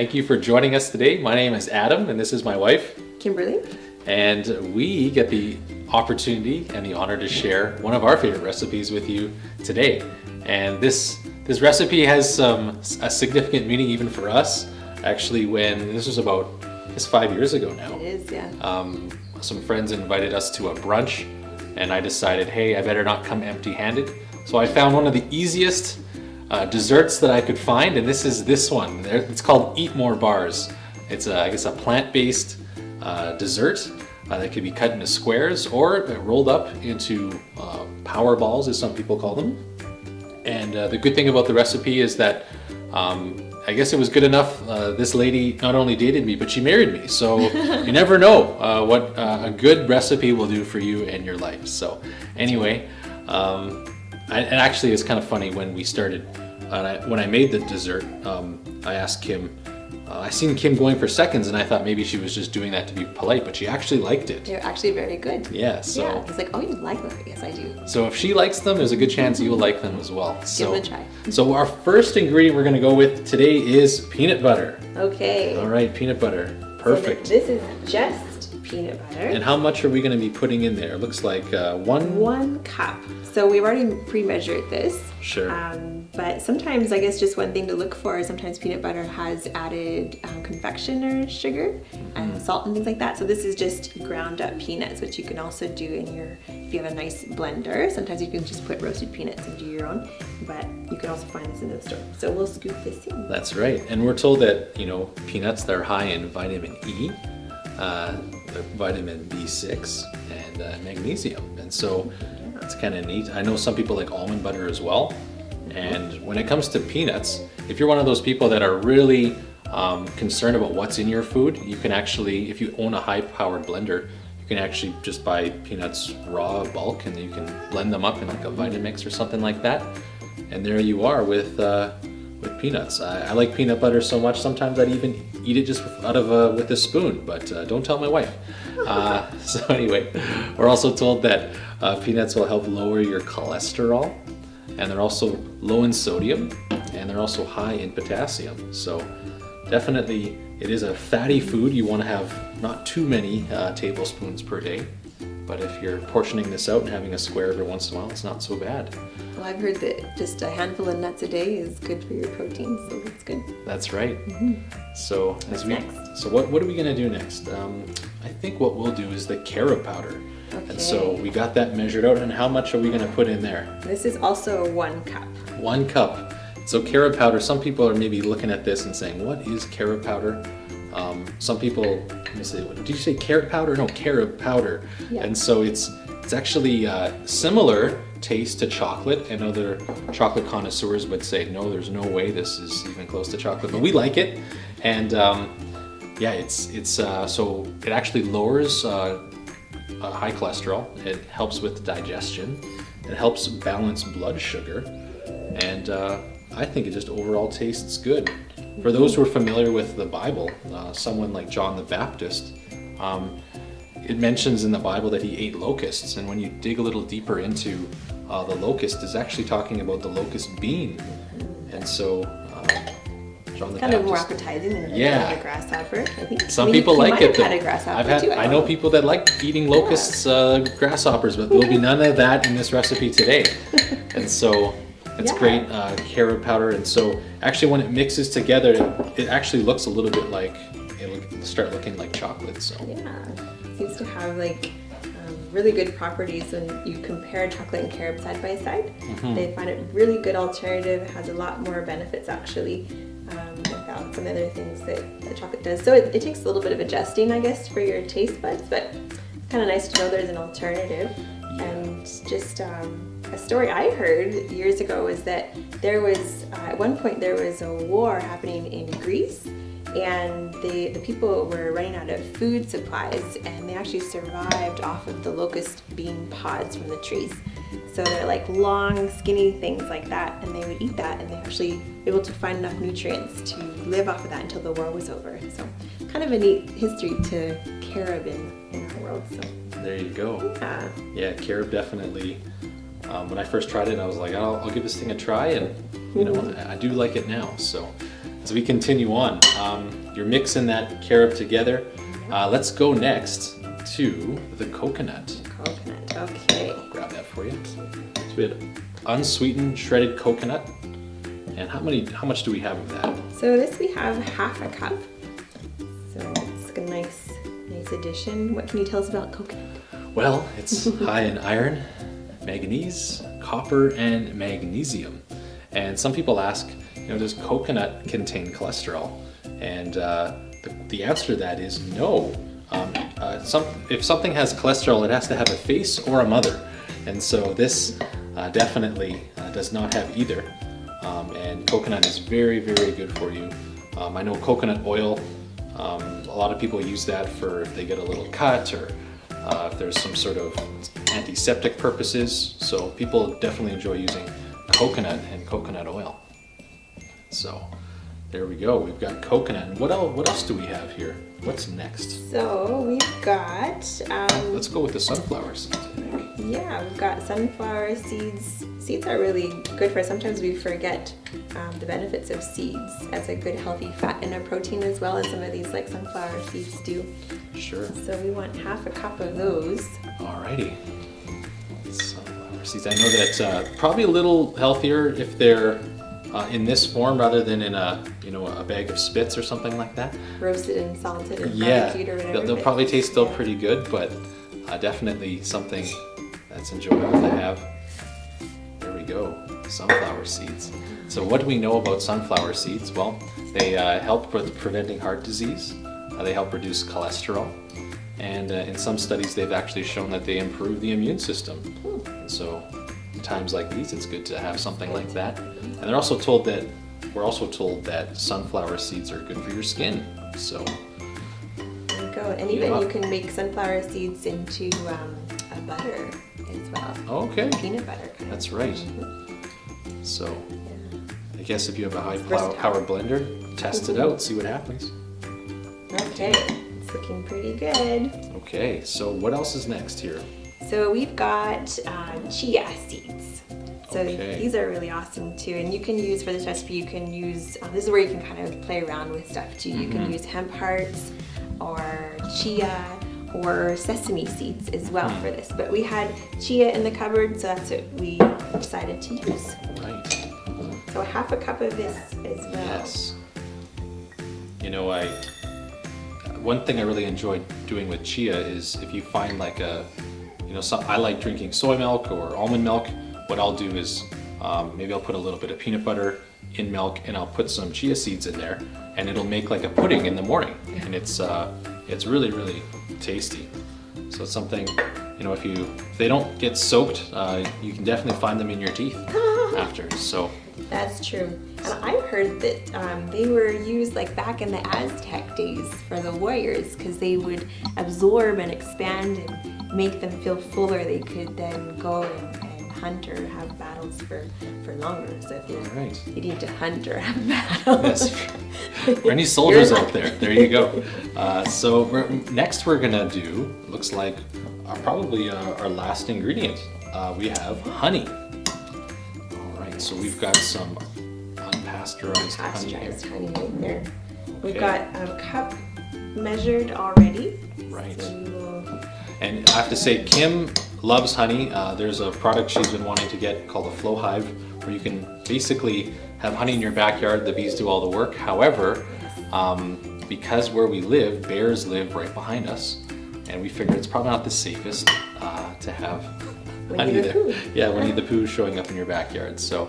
Thank you for joining us today. My name is Adam, and this is my wife, Kimberly. And we get the opportunity and the honor to share one of our favorite recipes with you today. And this recipe has a significant meaning even for us. Actually, when this was about 5 years ago now. It is, yeah. Some friends invited us to a brunch, and I decided, hey, I better not come empty-handed. So I found one of the easiest desserts that I could find, and this is this one. It's called Eat More Bars. It's I guess a plant-based dessert that can be cut into squares or rolled up into power balls, as some people call them. And the good thing about the recipe is that I guess it was good enough. This lady not only dated me, but she married me. So you never know what a good recipe will do for you and your life. So anyway, and actually it's kind of funny when we started, when I made the dessert, I asked Kim, I seen Kim going for seconds and I thought maybe she was just doing that to be polite, but she actually liked it. They're actually very good. Yeah, so. Yeah, he's like, oh, you like them? Yes, I do. So if she likes them, there's a good chance you'll like them as well. Give it a try. So our first ingredient we're gonna go with today is peanut butter. Okay. All right, peanut butter. Perfect. So this is just peanut butter. And how much are we gonna be putting in there? It looks like 1 cup. So we've already pre-measured this. Sure. But sometimes, I guess, just one thing to look for is sometimes peanut butter has added confectioner sugar and salt and things like that. So this is just ground up peanuts, which you can also do in if you have a nice blender. Sometimes you can just put roasted peanuts and do your own, but you can also find this in the store. So we'll scoop this in. That's right. And we're told that, peanuts, they're high in vitamin E, vitamin B6, and magnesium. And so it's kind of neat. I know some people like almond butter as well. And when it comes to peanuts, if you're one of those people that are really concerned about what's in your food, you can actually, if you own a high-powered blender, you can actually just buy peanuts raw bulk, and you can blend them up in like a Vitamix or something like that. And there you are with peanuts. I like peanut butter so much, sometimes I'd even eat it just with a spoon, but don't tell my wife. So anyway, we're also told that peanuts will help lower your cholesterol, and they're also low in sodium, and they're also high in potassium. So definitely it is a fatty food. You want to have not too many tablespoons per day, but if you're portioning this out and having a square every once in a while, it's not so bad. Well, I've heard that just a handful of nuts a day is good for your protein, so that's good. That's right. So next? So what are we gonna do next? I think what we'll do is the Carob powder. Okay. And so we got that measured out, and how much are we gonna put in there? This is also 1 cup. 1 cup. So Carob powder, some people are maybe looking at this and saying, what is Carob powder? Some people, let me say, did you say carrot powder? No, Carob powder. Yeah. And so it's actually similar taste to chocolate, and other chocolate connoisseurs would say, no, there's no way this is even close to chocolate, but we like it. And yeah, it's so it actually lowers high cholesterol. It helps with digestion. It helps balance blood sugar, and I think it just overall tastes good. For those who are familiar with the Bible, someone like John the Baptist, it mentions in the Bible that he ate locusts, and when you dig a little deeper into the locust, is actually talking about the locust bean. And so John the Kind Baptist, of more appetizing than a grasshopper, I think. Some people like it. Had a grasshopper I know people that like eating locusts, grasshoppers, but there'll be none of that in this recipe today. And so it's great Carob powder. And so actually when it mixes together, it actually looks a little bit like, it'll start looking like chocolate. So yeah, it seems to have like really good properties when you compare chocolate and carob side by side. They find it really good alternative. It has a lot more benefits actually without some other things that chocolate does. So it takes a little bit of adjusting, I guess, for your taste buds, but it's kind of nice to know there's an alternative. And just a story I heard years ago was that there was, at one point there was a war happening in Greece, and the people were running out of food supplies, and they actually survived off of the locust bean pods from the trees. So they're like long, skinny things like that, and they would eat that, and they actually were able to find enough nutrients to live off of that until the war was over. So kind of a neat history to carob in our world. So there you go. Yeah, Carob definitely. When I first tried it, I was like, I'll give this thing a try, and I do like it now. So as we continue on, you're mixing that carob together. Let's go next to the coconut. Coconut, okay. I'll grab that for you. So we had unsweetened shredded coconut. And how much do we have of that? So this we have half a cup. So it's a nice addition. What can you tell us about coconut? Well, it's high in iron, manganese, copper, and magnesium. And some people ask, does coconut contain cholesterol? And the answer to that is no. If something has cholesterol, it has to have a face or a mother. And so this definitely does not have either. And coconut is very, very good for you. I know coconut oil, a lot of people use that for if they get a little cut or if there's some sort of antiseptic purposes. So people definitely enjoy using coconut and coconut oil. So there we go. We've got coconut. And what else do we have here? What's next? So we've got... let's go with the sunflower seeds, I think. Yeah, we've got sunflower seeds. Seeds are really good for us. Sometimes we forget the benefits of seeds as a good healthy fat and a protein as well as some of these like sunflower seeds do. Sure. So we want half a cup of those. Alrighty. Sunflower seeds. I know that probably a little healthier if they're in this form rather than in a bag of spits or something like that. Roasted and salted and Yeah, barbecued or whatever. they'll probably taste still pretty good, but definitely something that's enjoyable to have. There we go, sunflower seeds. So what do we know about sunflower seeds? Well, they help with preventing heart disease. They help reduce cholesterol. And in some studies, they've actually shown that they improve the immune system. And so in times like these, it's good to have something like that. And we're also told that sunflower seeds are good for your skin. So there you go. And even you can make sunflower seeds into a butter as well. Okay. Peanut butter kind That's right. Mm-hmm. So I guess if you have a high power blender, test it out, see what happens. Okay, it's looking pretty good. Okay, so what else is next here? So we've got chia seeds. So Okay. these are really awesome too. And you can use, for this recipe, you can use, this is where you can kind of play around with stuff too. You can use hemp hearts or chia or sesame seeds as well for this. But we had chia in the cupboard, so that's what we decided to use. Right. So half a cup of this as well. Yes. One thing I really enjoy doing with chia is if you find like I like drinking soy milk or almond milk. What I'll do is maybe I'll put a little bit of peanut butter in milk and I'll put some chia seeds in there, and it'll make like a pudding in the morning, and it's really, really tasty. So it's something, if they don't get soaked, you can definitely find them in your teeth after. So that's true. And I've heard that they were used like back in the Aztec days for the warriors because they would absorb and expand and make them feel fuller. They could then go and hunt or have battles for longer. So if you need to hunt or have battles. Yes. For any soldiers out there you go. So next we're gonna do, looks like probably our last ingredient. We have honey. All right, so we've got some unpasteurized honey here. Honey right there. We've Okay. got a cup measured already. Right. So we will... And I have to say, Kim loves honey. There's a product she's been wanting to get called a Flow Hive, where you can basically have honey in your backyard. The bees do all the work. However, because where we live, bears live right behind us, and we figured it's probably not the safest to have honey there. Yeah, Winnie the Pooh showing up in your backyard. So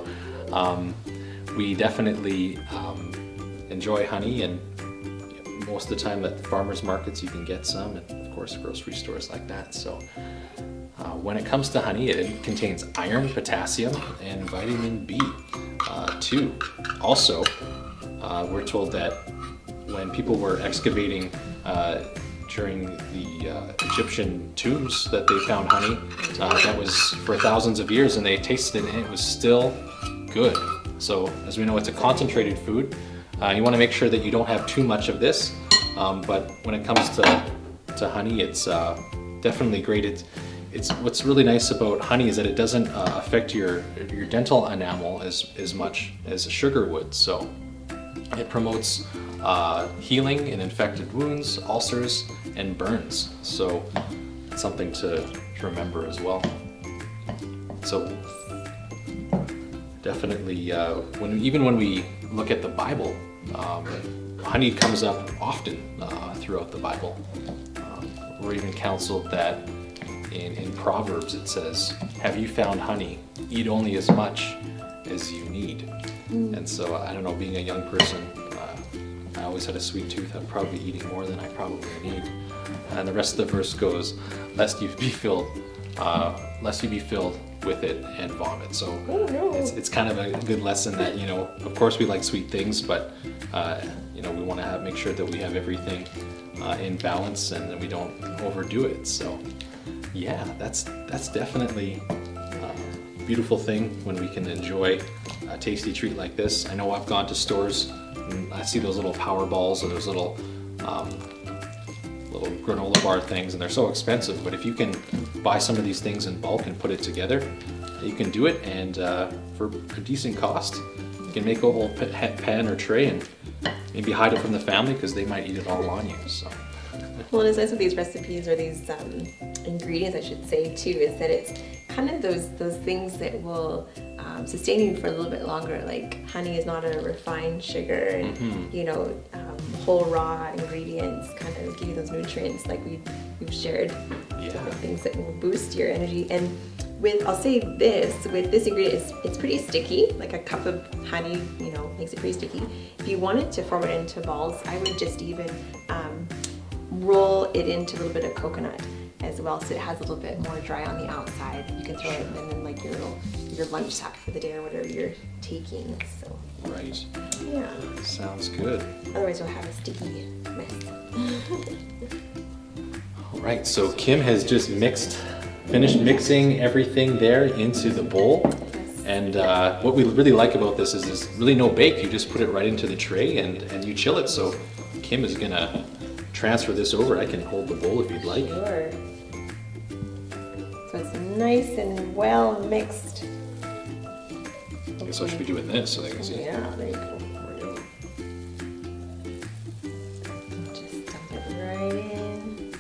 we definitely enjoy honey, and most of the time at farmers markets you can get some, and of course grocery stores like that. So when it comes to honey, it contains iron, potassium, and vitamin B2. Also, we're told that when people were excavating during the Egyptian tombs, that they found honey that was for thousands of years, and they tasted it and it was still good. So as we know, it's a concentrated food. You want to make sure that you don't have too much of this, but when it comes to honey, it's definitely great. It's what's really nice about honey is that it doesn't affect your dental enamel as much as sugar would. So It promotes healing in infected wounds, ulcers, and burns. So it's something to remember as well. So definitely, even when we look at the Bible, honey comes up often throughout the Bible. We're even counseled that in Proverbs it says, "Have you found honey? Eat only as much as you need." And so I don't know, being a young person, I always had a sweet tooth. I'm probably eating more than I probably need. And the rest of the verse goes, lest you be filled with it and vomit. So it's kind of a good lesson that, of course we like sweet things, but we want to make sure that we have everything in balance and that we don't overdo it. So yeah, that's definitely a beautiful thing when we can enjoy a tasty treat like this. I know I've gone to stores and I see those little power balls or those little granola bar things, and they're so expensive, but if you can buy some of these things in bulk and put it together, you can do it, and for a decent cost you can make a whole pan or tray and maybe hide it from the family because they might eat it all on you. So well, it's nice with these recipes, or these ingredients I should say too, is that it's kind of those things that will sustain you for a little bit longer. Like honey is not a refined sugar, and whole raw ingredients kind of give you those nutrients like we've shared. Different things that will boost your energy. And I'll say this, with this ingredient, it's pretty sticky. Like a cup of honey, makes it pretty sticky. If you wanted to form it into balls, I would just even roll it into a little bit of coconut as well, so it has a little bit more dry on the outside. You can throw it in like your lunch sack for the day or whatever you're taking. So right. Yeah. Sounds good. Otherwise you'll have a sticky mess. All right, so Kim has just finished mixing everything there into the bowl. Yes. And what we really like about this is there's really no bake. You just put it right into the tray and you chill it. So Kim is gonna transfer this over. I can hold the bowl if you'd like. Sure. So it's nice and well mixed. I guess I should be doing this so they can see. Yeah, there you go. There we go. Just dump it right in.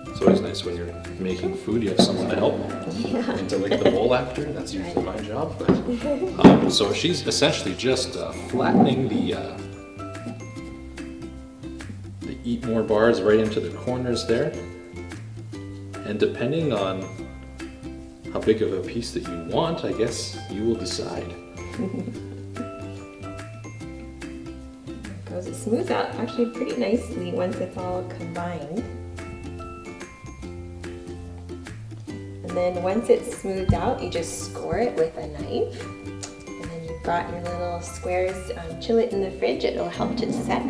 It's always nice when you're making food, you have someone to help and to lick the bowl after. That's usually my job. But so she's essentially just flattening the eat more bars right into the corners there. And depending on how big of a piece that you want, I guess you will decide. Goes, it smooths out actually pretty nicely once it's all combined. And then once it's smoothed out, you just score it with a knife. And then you've got your little squares. Chill it in the fridge, it'll help to set.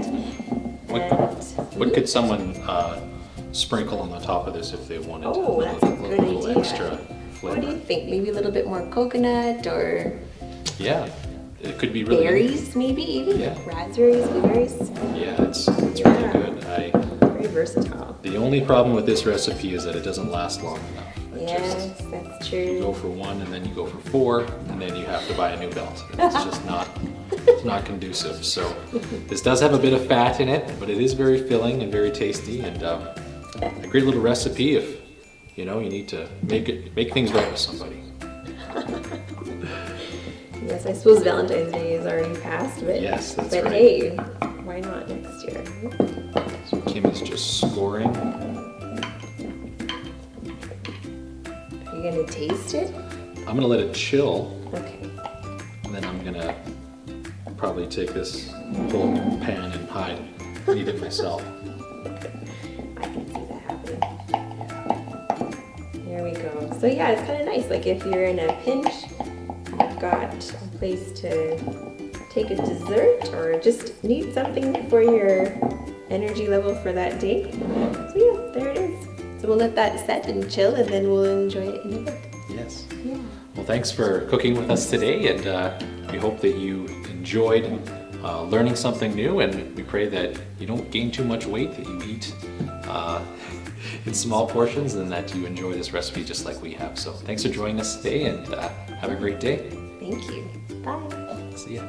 What could someone sprinkle on the top of this if they wanted that's a good little idea. extra flavor? What do you think? Maybe a little bit more coconut, or Yeah, it could be really berries, maybe even raspberries, blueberries. Yeah, it's really good. Very versatile. The only problem with this recipe is that it doesn't last long enough. Yes, that's You go true. for one, and then you go for four, and then you have to buy a new belt. It's just not conducive. So this does have a bit of fat in it, but it is very filling and very tasty, and a great little recipe if you need to make things right with somebody. Yes, I suppose Valentine's Day is already passed, but Yes, that's but right. hey, why not next year? So Kim is just scoring. Are you gonna taste it? I'm gonna let it chill, Okay. and then I'm gonna probably take this whole pan and hide and eat it myself. I can see that happening. There we go. So yeah, it's kind of nice. Like if you're in a pinch, you've got a place to take a dessert or just need something for your energy level for that day. So yeah, there it is. So we'll let that set and chill, and then we'll enjoy it in a bit. Yes. Yeah. Well, thanks for cooking with us today, and we hope that you enjoyed learning something new, and we pray that you don't gain too much weight, that you eat in small portions, and that you enjoy this recipe just like we have. So thanks for joining us today, and have a great day. Thank you. Bye. See ya.